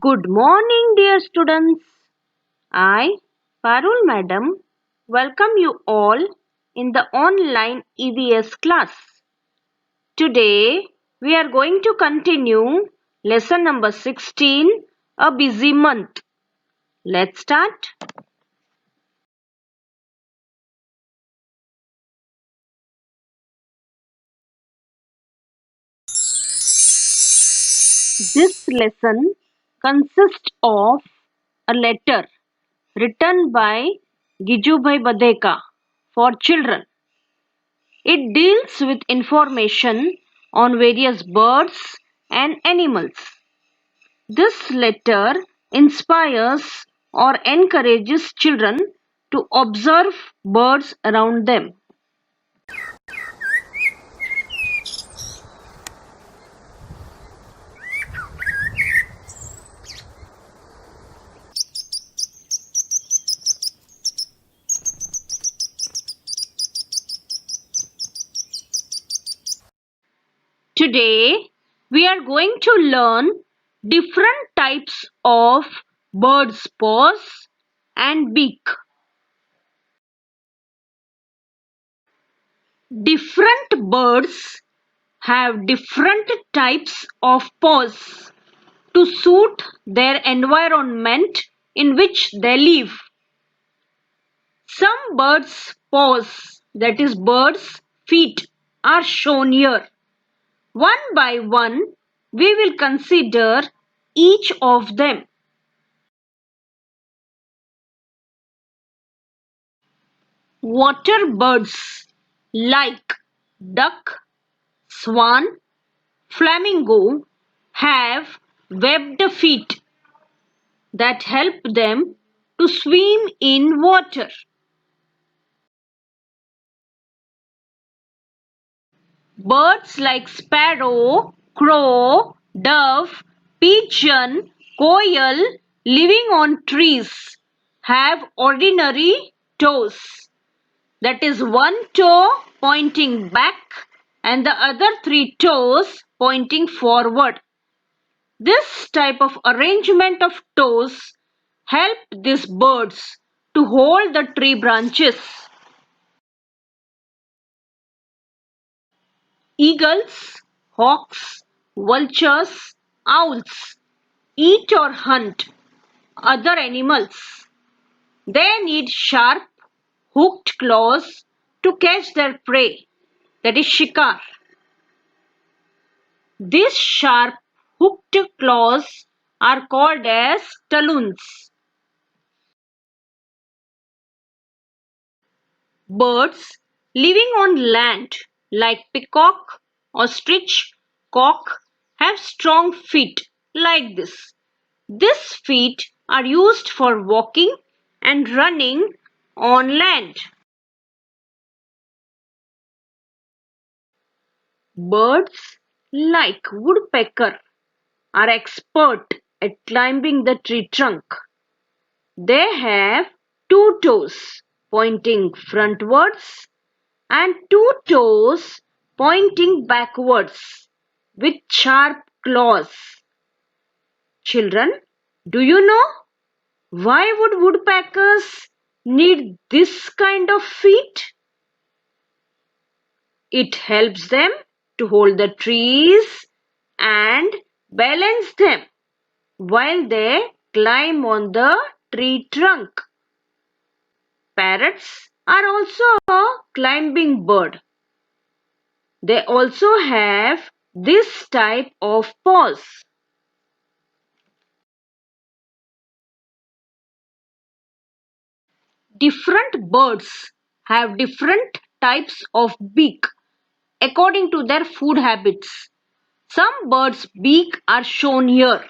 Good morning, dear students. I, Parul Madam, welcome you all in the online EVS class. Today, we are going to continue lesson number 16, A Busy Month. Let's start. This lesson consists of a letter written by Gijubhai Badeka for children. It deals with information on various birds and animals. This letter inspires or encourages children to observe birds around them. Today, we are going to learn different types of birds' paws and beak. Different birds have different types of paws to suit their environment in which they live. Some birds' paws, that is birds' feet, are shown here. One by one, we will consider each of them. Water birds like duck, swan, flamingo have webbed feet that help them to swim in water. Birds like sparrow, crow, dove, pigeon, quail living on trees have ordinary toes. That is one toe pointing back and the other three toes pointing forward. This type of arrangement of toes help these birds to hold the tree branches. Eagles, hawks, vultures, owls eat or hunt other animals. They need sharp, hooked claws to catch their prey, that is shikar. These sharp, hooked claws are called as talons. Birds living on land like peacock, ostrich, cock have strong feet like this. These feet are used for walking and running on land. Birds like woodpecker are expert at climbing the tree trunk. They have two toes pointing frontwards and two toes pointing backwards with sharp claws. Children, do you know why would woodpeckers need this kind of feet? It helps them to hold the trees and balance them while they climb on the tree trunk. Parrots are also a climbing bird. They also have this type of paws. Different birds have different types of beak according to their food habits. Some birds' beak are shown here.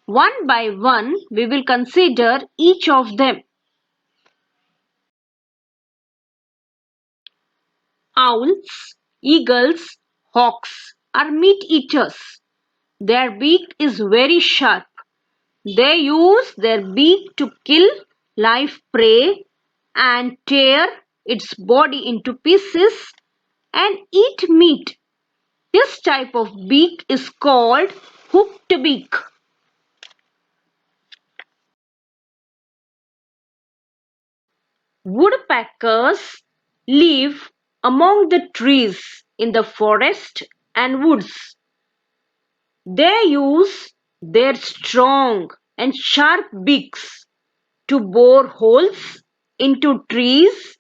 One by one, we will consider each of them. Owls, eagles, hawks are meat eaters. Their beak is very sharp. They use their beak to kill live prey and tear its body into pieces and eat meat. This type of beak is called hooked beak. Woodpeckers live among the trees in the forest and woods. They use their strong and sharp beaks to bore holes into trees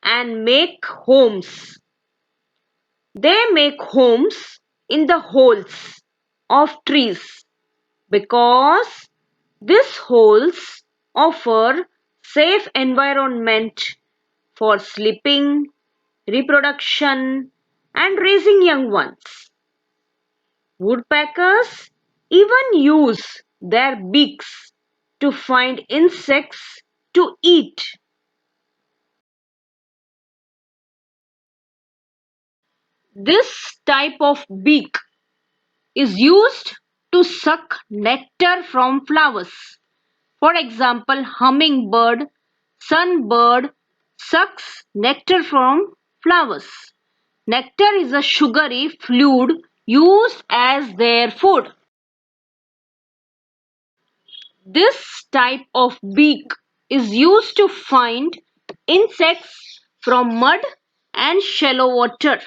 and make homes. They make homes in the holes of trees because these holes offer safe environment for sleeping, reproduction, and raising young ones. Woodpeckers even use their beaks to find insects to eat. This type of beak is used to suck nectar from flowers. For example, hummingbird, sunbird sucks nectar from flowers. Nectar is a sugary fluid used as their food. This type of beak is used to find insects from mud and shallow water.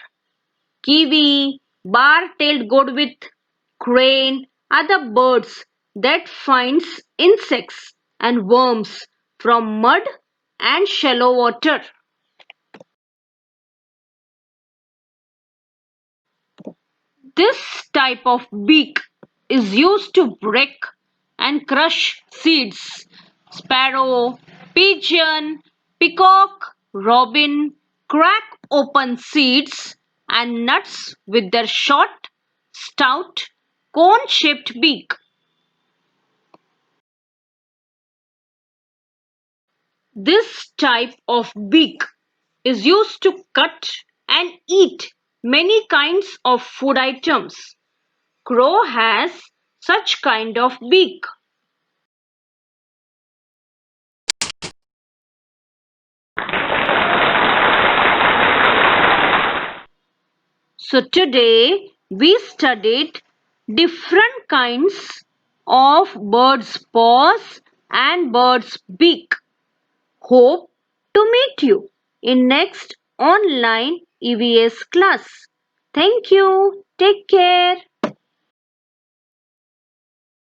Kiwi, bar-tailed godwit, crane are the birds that finds insects and worms from mud and shallow water. This type of beak is used to break and crush seeds. Sparrow, pigeon, peacock, robin crack open seeds and nuts with their short, stout, cone-shaped beak. This type of beak is used to cut and eat many kinds of food items. Crow has such kind of beak. So today we studied different kinds of birds' paws and birds' beak. Hope to meet you in next online EVS class. Thank you. Take care.